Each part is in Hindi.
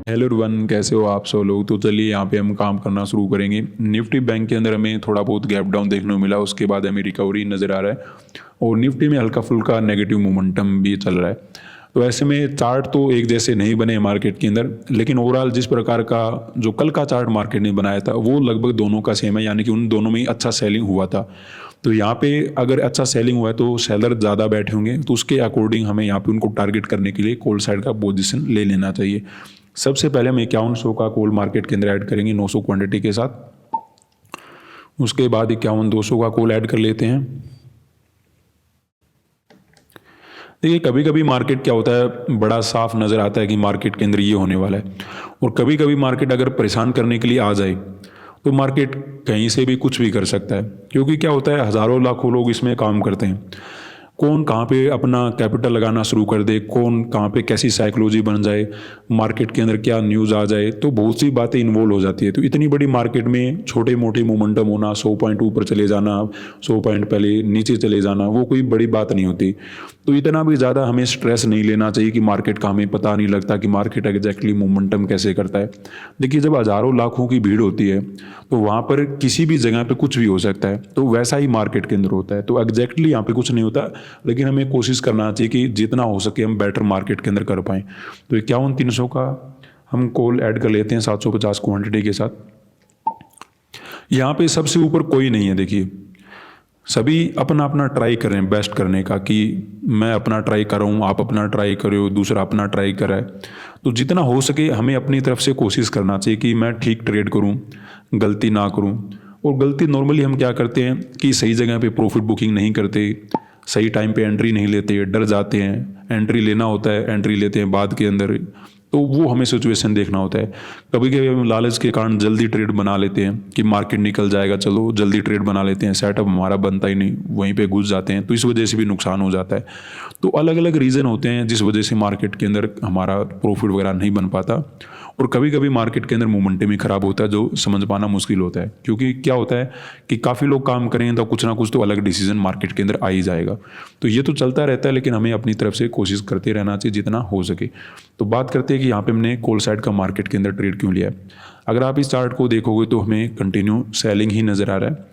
हेलो एवरीवन, कैसे हो आप सब लोग। तो चलिए यहाँ पे हम काम करना शुरू करेंगे। निफ्टी बैंक के अंदर हमें थोड़ा बहुत गैप डाउन देखने को मिला, उसके बाद हमें रिकवरी नज़र आ रहा है और निफ्टी में हल्का फुल्का नेगेटिव मोमेंटम भी चल रहा है। तो ऐसे में चार्ट तो एक जैसे नहीं बने मार्केट के अंदर, लेकिन ओवरऑल जिस प्रकार का जो कल का चार्ट मार्केट ने बनाया था वो लगभग दोनों का सेम है, यानी कि उन दोनों में ही अच्छा सेलिंग हुआ था। तो यहाँ पे अगर अच्छा सेलिंग हुआ है तो सेलर ज़्यादा बैठे होंगे, तो उसके अकॉर्डिंग हमें यहाँ पे उनको टारगेट करने के लिए कॉल साइड का पोजीशन ले लेना चाहिए। सबसे पहले हम 5100 का कॉल मार्केट के अंदर ऐड करेंगे 900 क्वांटिटी के साथ। उसके बाद 51,200 का कॉल ऐड कर लेते हैं। देखिए, कभी कभी मार्केट क्या होता है, बड़ा साफ नज़र आता है कि मार्केट के अंदर ये होने वाला है, और कभी कभी मार्केट अगर परेशान करने के लिए आ जाए तो मार्केट कहीं से भी कुछ भी कर सकता है। क्योंकि क्या होता है, हज़ारों लाखों लोग इसमें काम करते हैं। कौन कहाँ पे अपना कैपिटल लगाना शुरू कर दे, कौन कहाँ पे कैसी साइकोलॉजी बन जाए, मार्केट के अंदर क्या न्यूज़ आ जाए, तो बहुत सी बातें इन्वॉल्व हो जाती है। तो इतनी बड़ी मार्केट में छोटे मोटे मोमेंटम होना, 100 पॉइंट ऊपर चले जाना, 100 पॉइंट पहले नीचे चले जाना, वो कोई बड़ी बात नहीं होती। तो इतना भी ज़्यादा हमें स्ट्रेस नहीं लेना चाहिए कि मार्केट का हमें पता नहीं लगता कि मार्केट एग्जैक्टली मोमेंटम कैसे करता है। देखिए, जब हज़ारों लाखों की भीड़ होती है तो वहाँ पर किसी भी जगह पे कुछ भी हो सकता है, तो वैसा ही मार्केट के अंदर होता है। तो एग्जैक्टली यहाँ पे कुछ नहीं होता, लेकिन हमें कोशिश करना चाहिए कि जितना हो सके हम बेटर मार्केट के अंदर कर पाएँ। तो 51,300 का हम कॉल ऐड कर लेते हैं 750 क्वांटिटी के साथ। यहाँ पे सबसे ऊपर कोई नहीं है। देखिए, सभी अपना अपना ट्राई कर रहे हैं बेस्ट करने का, कि मैं अपना ट्राई कर रहा हूँ, आप अपना ट्राई करो, दूसरा अपना ट्राई कर रहा है। तो जितना हो सके हमें अपनी तरफ से कोशिश करना चाहिए कि मैं ठीक ट्रेड करूँ, गलती ना करूँ। और गलती नॉर्मली हम क्या करते हैं कि सही जगह पे प्रॉफिट बुकिंग नहीं करते, सही टाइम पे एंट्री नहीं लेते, डर जाते हैं। एंट्री लेना होता है, एंट्री लेते हैं बाद के अंदर, तो वो हमें सिचुएशन देखना होता है। कभी कभी हम लालच के कारण जल्दी ट्रेड बना लेते हैं कि मार्केट निकल जाएगा, चलो जल्दी ट्रेड बना लेते हैं, सेटअप हमारा बनता ही नहीं, वहीं पे घुस जाते हैं, तो इस वजह से भी नुकसान हो जाता है। तो अलग अलग रीज़न होते हैं जिस वजह से मार्केट के अंदर हमारा प्रॉफिट वगैरह नहीं बन पाता। और कभी कभी मार्केट के अंदर मोमेंटम ही खराब होता है, जो समझ पाना मुश्किल होता है। क्योंकि क्या होता है कि काफ़ी लोग काम करेंगे तो कुछ ना कुछ तो अलग डिसीजन मार्केट के अंदर आ ही जाएगा। तो ये तो चलता रहता है, लेकिन हमें अपनी तरफ से कोशिश करते रहना चाहिए जितना हो सके। तो बात करते हैं कि यहाँ पे हमने कॉल साइड का मार्केट के अंदर ट्रेड क्यों लिया है। अगर आप इस चार्ट को देखोगे तो हमें कंटिन्यू सेलिंग ही नज़र आ रहा है।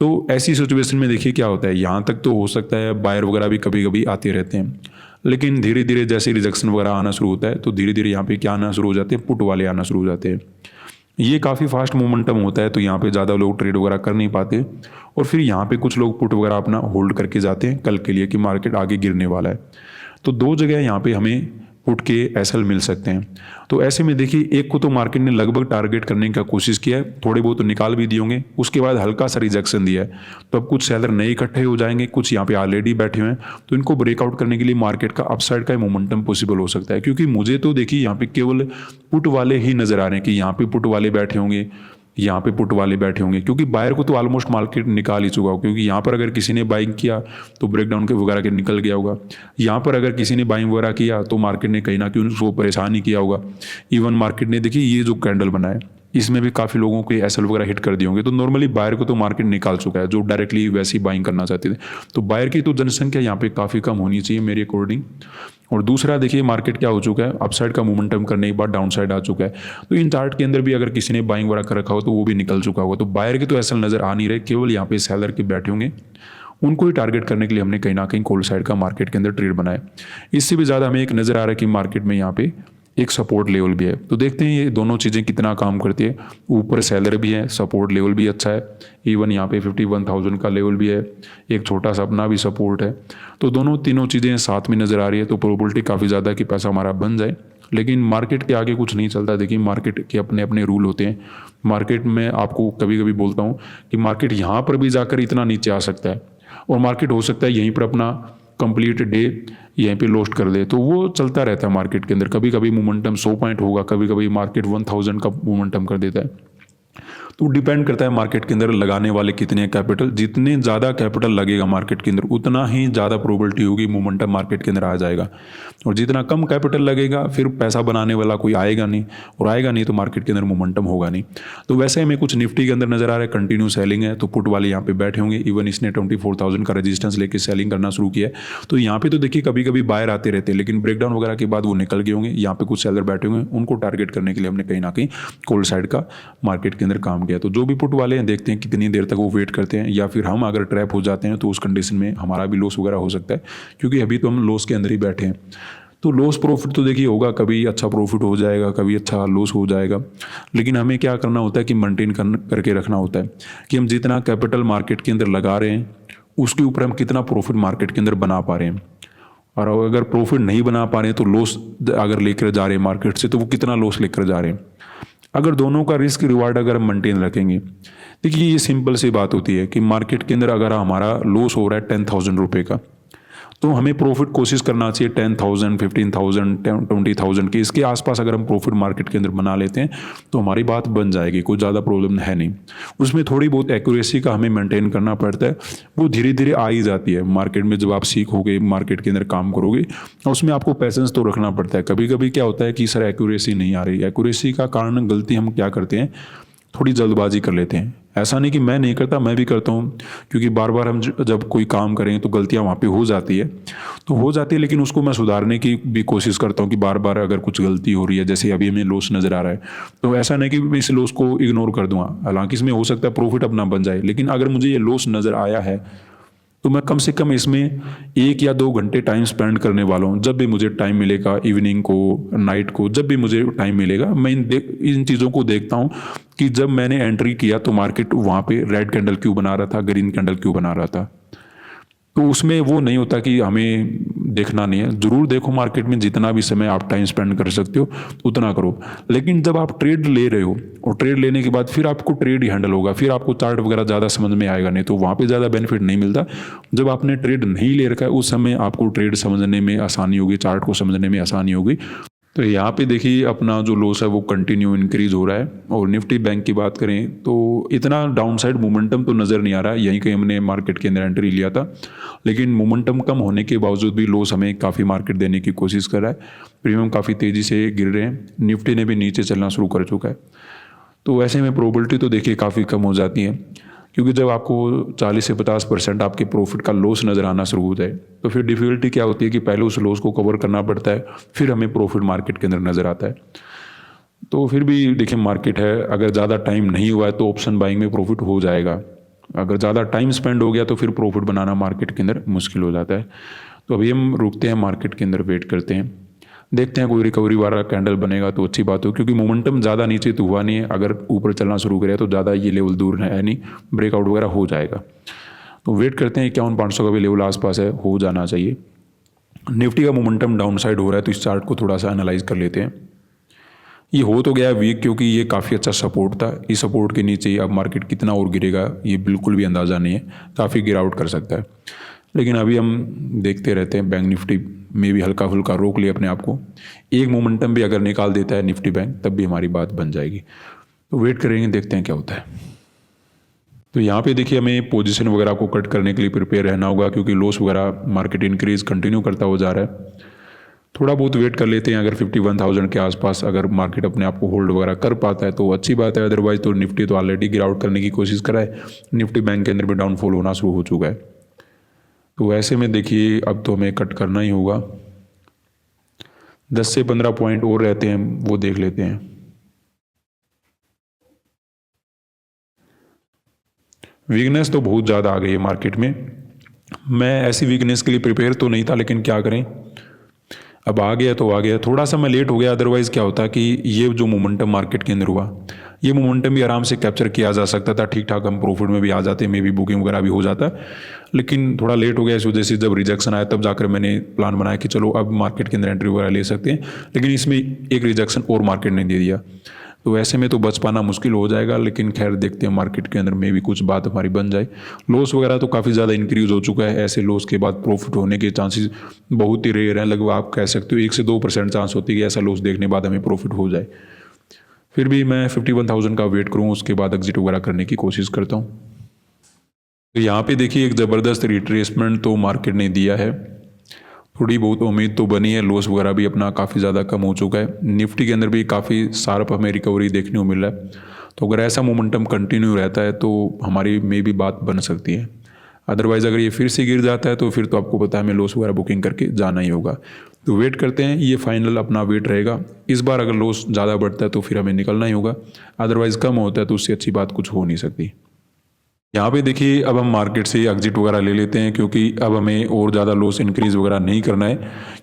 तो ऐसी सिचुएशन में देखिए क्या होता है, यहाँ तक तो हो सकता है बायर वगैरह भी कभी कभी आते रहते हैं, लेकिन धीरे धीरे जैसे रिजेक्शन वगैरह आना शुरू होता है तो धीरे धीरे यहाँ पे क्या आना शुरू हो जाते हैं, पुट वाले आना शुरू हो जाते हैं। ये काफ़ी फास्ट मोमेंटम होता है, तो यहाँ पे ज़्यादा लोग ट्रेड वगैरह कर नहीं पाते, और फिर यहाँ पे कुछ लोग पुट वगैरह अपना होल्ड करके जाते हैं कल के लिए कि मार्केट आगे गिरने वाला है। तो दो जगह यहाँ पे हमें पुट के एसएल मिल सकते हैं। तो ऐसे में देखिए, एक को तो मार्केट ने लगभग टारगेट करने का कोशिश किया है, थोड़े बहुत तो निकाल भी दिए होंगे, उसके बाद हल्का सा रिजेक्शन दिया है। तो अब कुछ सेलर नए इकट्ठे हो जाएंगे, कुछ यहाँ पे ऑलरेडी बैठे हुए हैं, तो इनको ब्रेकआउट करने के लिए मार्केट का अपसाइड का मोमेंटम पॉसिबल हो सकता है। क्योंकि मुझे तो देखिए यहाँ पे केवल पुट वाले ही नजर आ रहे हैं कि यहाँ पे पुट वाले बैठे होंगे, यहाँ पे पुट वाले बैठे होंगे, क्योंकि बायर को तो ऑलमोस्ट मार्केट निकाल ही चुका हो। क्योंकि यहाँ पर अगर किसी ने बाइंग किया तो ब्रेकडाउन के वगैरह के निकल गया होगा, यहाँ पर अगर किसी ने बाइंग वगैरह किया तो मार्केट ने कहीं ना कहीं उसको परेशान ही किया होगा। इवन मार्केट ने देखिए ये जो कैंडल बनाए, इसमें भी काफ़ी लोगों के एसएल वगैरह हिट कर दिए होंगे। तो नॉर्मली बायर को तो मार्केट निकाल चुका है, जो डायरेक्टली वैसी बाइंग करना चाहते थे। तो बायर की तो जनसंख्या यहाँ पे काफ़ी कम होनी चाहिए मेरे अकॉर्डिंग। और दूसरा देखिए, मार्केट क्या हो चुका है, अपसाइड का मोमेंटम करने के बाद डाउन साइड आ चुका है। तो इन चार्ट के अंदर भी अगर किसी ने बाइंग वगैरह कर रखा हो तो वो भी निकल चुका होगा। तो बायर के तो एसएल नज़र आ नहीं रहे, केवल यहाँ पे सेलर के बैठे होंगे, उनको ही टारगेट करने के लिए हमने कहीं ना कहीं कॉल साइड का मार्केट के अंदर ट्रेड बनाया। इससे भी ज़्यादा हमें एक नज़र आ रहा है कि मार्केट में यहाँ पे एक सपोर्ट लेवल भी है। तो देखते हैं ये दोनों चीज़ें कितना काम करती है। ऊपर सेलर भी है, सपोर्ट लेवल भी अच्छा है, इवन यहाँ पे 51,000 का लेवल भी है, एक छोटा सा अपना भी सपोर्ट है। तो दोनों तीनों चीज़ें साथ में नज़र आ रही है, तो प्रोबेबिलिटी काफ़ी ज़्यादा कि पैसा हमारा बन जाए। लेकिन मार्केट के आगे कुछ नहीं चलता। देखिए, मार्केट के अपने अपने रूल होते हैं। मार्केट में आपको कभी कभी बोलता हूँ कि मार्केट यहाँ पर भी जाकर इतना नीचे आ सकता है, और मार्केट हो सकता है यहीं पर अपना कंप्लीट डे यहीं पे लोस्ट कर दे। तो वो चलता रहता है मार्केट के अंदर। कभी कभी मोमेंटम 100 पॉइंट होगा, कभी कभी मार्केट 1000 का मोमेंटम कर देता है। तो डिपेंड करता है मार्केट के अंदर लगाने वाले कितने कैपिटल, जितने ज़्यादा कैपिटल लगेगा मार्केट के अंदर उतना ही ज़्यादा प्रोबेबिलिटी होगी मोमेंटम मार्केट के अंदर आ जाएगा। और जितना कम कैपिटल लगेगा फिर पैसा बनाने वाला कोई आएगा नहीं, और आएगा नहीं तो मार्केट के अंदर मोमेंटम होगा नहीं। तो वैसे हमें कुछ निफ्टी के अंदर नजर आ रहा है कंटिन्यू सेलिंग है, तो पुट वाले यहाँ पे बैठे होंगे। इवन इसने 24,000 का रेजिस्टेंस लेके सेलिंग करना शुरू किया है। तो यहाँ पे तो देखिए कभी कभी बायर आते रहते हैं, लेकिन ब्रेकडाउन वगैरह के बाद वो निकल गए होंगे। यहाँ पे कुछ सेलर बैठे होंगे, उनको टारगेट करने के लिए हमने कहीं ना कहीं कॉल साइड का मार्केट के अंदर काम किया। तो जो भी पुट वाले हैं देखते हैं कितनी देर तक वो वेट करते हैं, या फिर हम अगर ट्रैप हो जाते हैं तो उस कंडीशन में हमारा भी लॉस वगैरह हो सकता है, क्योंकि अभी तो हम लॉस के अंदर ही बैठे हैं। तो लॉस प्रॉफिट तो देखिए होगा, कभी अच्छा प्रॉफिट हो जाएगा, कभी अच्छा लॉस हो जाएगा। लेकिन हमें क्या करना होता है कि मेंटेन करके रखना होता है कि हम जितना कैपिटल मार्केट के अंदर लगा रहे हैं उसके ऊपर हम कितना प्रॉफिट मार्केट के अंदर बना पा रहे हैं। और अगर प्रॉफिट नहीं बना पा रहे हैं तो लॉस अगर लेकर जा रहे हैं मार्केट से, तो वो कितना लॉस लेकर जा रहे हैं। अगर दोनों का रिस्क रिवार्ड अगर हम मेंटेन रखेंगे, देखिए ये सिंपल सी बात होती है कि मार्केट के अंदर अगर हमारा लॉस हो रहा है 10,000 रुपये का, तो हमें प्रॉफिट कोशिश करना चाहिए 10,000, 15,000, 20,000 के इसके आसपास। अगर हम प्रॉफिट मार्केट के अंदर बना लेते हैं तो हमारी बात बन जाएगी, कोई ज़्यादा प्रॉब्लम है नहीं। उसमें थोड़ी बहुत एक्यूरेसी का हमें मेंटेन करना पड़ता है, वो धीरे धीरे आ ही जाती है मार्केट में। जब आप सीखोगे मार्केट के अंदर काम करोगे, उसमें आपको पैसेंस तो रखना पड़ता है। कभी कभी क्या होता है कि सर एक्यूरेसी नहीं आ रही, एक्यूरेसी का कारण गलती हम क्या करते हैं, थोड़ी जल्दबाजी कर लेते हैं। ऐसा नहीं कि मैं नहीं करता, मैं भी करता हूँ, क्योंकि बार बार हम जब कोई काम करें तो गलतियाँ वहाँ पे हो जाती है, तो हो जाती है। लेकिन उसको मैं सुधारने की भी कोशिश करता हूँ कि बार बार अगर कुछ गलती हो रही है, जैसे अभी हमें लॉस नज़र आ रहा है, तो ऐसा नहीं कि मैं इस लॉस को इग्नोर कर दूँगा। हालांकि इसमें हो सकता है प्रॉफिट अपना बन जाए, लेकिन अगर मुझे ये लॉस नज़र आया है तो मैं कम से कम इसमें 1 या 2 घंटे टाइम स्पेंड करने वाला हूँ। जब भी मुझे टाइम मिलेगा, इवनिंग को, नाइट को, जब भी मुझे टाइम मिलेगा, मैं इन चीज़ों को देखता हूँ कि जब मैंने एंट्री किया तो मार्केट वहाँ पे रेड कैंडल क्यों बना रहा था, ग्रीन कैंडल क्यों बना रहा था। तो उसमें वो नहीं होता कि हमें देखना नहीं है। ज़रूर देखो मार्केट में, जितना भी समय आप टाइम स्पेंड कर सकते हो उतना करो। लेकिन जब आप ट्रेड ले रहे हो और ट्रेड लेने के बाद फिर आपको ट्रेड ही हैंडल होगा, फिर आपको चार्ट वगैरह ज़्यादा समझ में आएगा नहीं, तो वहाँ पे ज़्यादा बेनिफिट नहीं मिलता। जब आपने ट्रेड नहीं ले रखा है उस समय आपको ट्रेड समझने में आसानी होगी, चार्ट को समझने में आसानी होगी। तो यहाँ पे देखिए अपना जो लॉस है वो कंटिन्यू इंक्रीज हो रहा है। और निफ्टी बैंक की बात करें तो इतना डाउनसाइड मोमेंटम तो नज़र नहीं आ रहा है। यहीं कहीं हमने मार्केट के अंदर एंट्री लिया था, लेकिन मोमेंटम कम होने के बावजूद भी लॉस हमें काफ़ी मार्केट देने की कोशिश कर रहा है। प्रीमियम काफ़ी तेज़ी से गिर रहे हैं, निफ्टी ने भी नीचे चलना शुरू कर चुका है। तो ऐसे में प्रोबेबिलिटी तो देखिए काफ़ी कम हो जाती है, क्योंकि जब आपको 40 से 50% आपके प्रॉफिट का लॉस नज़र आना शुरू हो जाए तो फिर डिफ़िकल्टी क्या होती है कि पहले उस लॉस को कवर करना पड़ता है, फिर हमें प्रॉफिट मार्केट के अंदर नज़र आता है। तो फिर भी देखिए मार्केट है, अगर ज़्यादा टाइम नहीं हुआ है तो ऑप्शन बाइंग में प्रॉफिट हो जाएगा। अगर ज़्यादा टाइम स्पेंड हो गया तो फिर प्रॉफिट बनाना मार्केट के अंदर मुश्किल हो जाता है। तो अभी हम रुकते हैं, मार्केट के अंदर वेट करते हैं, देखते हैं कोई रिकवरी वाला कैंडल बनेगा तो अच्छी बात हो, क्योंकि मोमेंटम ज़्यादा नीचे तो हुआ नहीं है। अगर ऊपर चलना शुरू करे तो ज़्यादा ये लेवल दूर है नहीं, ब्रेकआउट वगैरह हो जाएगा। तो वेट करते हैं, 51,500 का भी लेवल आसपास है, हो जाना चाहिए। निफ्टी का मोमेंटम डाउन साइड हो रहा है, तो इस चार्ट को थोड़ा सा एनालाइज कर लेते हैं। ये हो तो गया वीक, क्योंकि ये काफ़ी अच्छा सपोर्ट था। इस सपोर्ट के नीचे अब मार्केट कितना और गिरेगा ये बिल्कुल भी अंदाज़ा नहीं है, काफ़ी गिरावट कर सकता है। लेकिन अभी हम देखते रहते हैं, बैंक निफ्टी में भी हल्का फुल्का रोक लिया अपने आप को। एक मोमेंटम भी अगर निकाल देता है निफ्टी बैंक, तब भी हमारी बात बन जाएगी। तो वेट करेंगे, देखते हैं क्या होता है। तो यहाँ पे देखिए हमें पोजीशन वगैरह को कट करने के लिए प्रिपेयर रहना होगा, क्योंकि लॉस वगैरह मार्केट इंक्रीज कंटिन्यू करता हो जा रहा है। थोड़ा बहुत वेट कर लेते हैं, अगर 51,000 के आसपास अगर मार्केट अपने आप को होल्ड वगैरह कर पाता है तो अच्छी बात है। अदरवाइज तो निफ्टी तो ऑलरेडी गिरावट करने की कोशिश करा है, निफ्टी बैंक के अंदर भी डाउनफॉल होना शुरू हो चुका है। तो ऐसे में देखिए अब तो हमें कट करना ही होगा। 10 से 15 पॉइंट और रहते हैं, वो देख लेते हैं। वीकनेस तो बहुत ज़्यादा आ गई है मार्केट में। मैं ऐसी वीकनेस के लिए प्रिपेयर तो नहीं था, लेकिन क्या करें, अब आ गया तो आ गया। थोड़ा सा मैं लेट हो गया, अदरवाइज़ क्या होता कि ये जो मोमेंटम मार्केट के अंदर हुआ, ये मोमेंटम भी आराम से कैप्चर किया जा सकता था, ठीक ठाक हम प्रॉफिट में भी आ जाते, मे भी बुकिंग वगैरह भी हो जाता। लेकिन थोड़ा लेट हो गया, इस वजह से जब रिजेक्शन आया तब जाकर मैंने प्लान बनाया कि चलो अब मार्केट के अंदर एंट्री वगैरह ले सकते हैं। लेकिन इसमें एक रिजेक्शन और मार्केट ने दे दिया, तो ऐसे में तो बच पाना मुश्किल हो जाएगा। लेकिन खैर देखते हैं मार्केट के अंदर में भी कुछ बात हमारी बन जाए। लॉस वगैरह तो काफ़ी ज़्यादा इंक्रीज़ हो चुका है, ऐसे लॉस के बाद प्रॉफिट होने के चांसेस बहुत ही रेयर हैं। लगभग आप कह सकते हो 1 से 2% चांस होती है कि ऐसा लॉस देखने बाद हमें प्रॉफिट हो जाए। फिर भी मैं 51,000 का वेट करूँ, उसके बाद एग्जिट वगैरह करने की कोशिश करता हूँ। तो यहाँ पे देखिए एक ज़बरदस्त रिट्रेसमेंट तो मार्केट ने दिया है, थोड़ी बहुत उम्मीद तो बनी है, लॉस वगैरह भी अपना काफ़ी ज़्यादा कम हो चुका है। निफ्टी के अंदर भी काफ़ी शार्प हमें रिकवरी देखने को मिल रहा है। तो अगर ऐसा मोमेंटम कंटिन्यू रहता है तो हमारी में भी बात बन सकती है। अदरवाइज़ अगर ये फिर से गिर जाता है तो फिर तो आपको पता है हमें लॉस वगैरह बुकिंग करके जाना ही होगा। तो वेट करते हैं, ये फाइनल अपना वेट रहेगा। इस बार अगर लॉस ज़्यादा बढ़ता है तो फिर हमें निकलना ही होगा, अदरवाइज़ कम होता है तो उससे अच्छी बात कुछ हो नहीं सकती। यहाँ पे देखिए अब हम मार्केट से एग्जिट वगैरह ले लेते हैं, क्योंकि अब हमें और ज़्यादा लॉस इंक्रीज़ वगैरह नहीं करना है,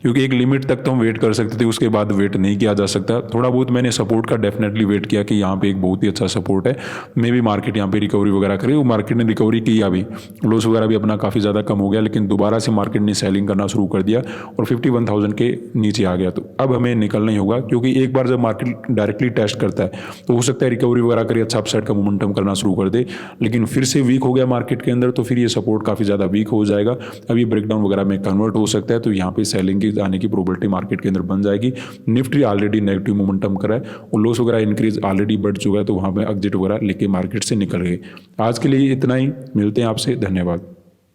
क्योंकि एक लिमिट तक तो हम वेट कर सकते थे, उसके बाद वेट नहीं किया जा सकता। थोड़ा बहुत मैंने सपोर्ट का डेफिनेटली वेट किया कि यहाँ पे एक बहुत ही अच्छा सपोर्ट है, मे भी मार्केट यहाँ पे रिकवरी वगैरह करे। वो मार्केट ने रिकवरी की, अभी लॉस वगैरह भी अपना काफ़ी ज़्यादा कम हो गया, लेकिन दोबारा से मार्केट ने सेलिंग करना शुरू कर दिया और 51,000 के नीचे आ गया। तो अब हमें निकलना ही होगा, क्योंकि एक बार जब मार्केट डायरेक्टली टेस्ट करता है तो हो सकता है रिकवरी वगैरह करे, अच्छा अपसाइड का मोमेंटम करना शुरू कर दे, लेकिन फिर से वीक हो गया मार्केट के अंदर तो फिर ये सपोर्ट काफ़ी ज़्यादा वीक हो जाएगा। अब ये ब्रेकडाउन वगैरह में कन्वर्ट हो सकता है, तो यहाँ पे सेलिंग की आने की प्रोबेबिलिटी मार्केट के अंदर बन जाएगी। निफ्टी ऑलरेडी नेगेटिव मोमेंटम करा है और लॉस वगैरह इंक्रीज ऑलरेडी बढ़ चुका है, तो वहाँ पे एग्जिट वगैरह लेके मार्केट से निकल गए। आज के लिए इतना ही, मिलते हैं आपसे, धन्यवाद।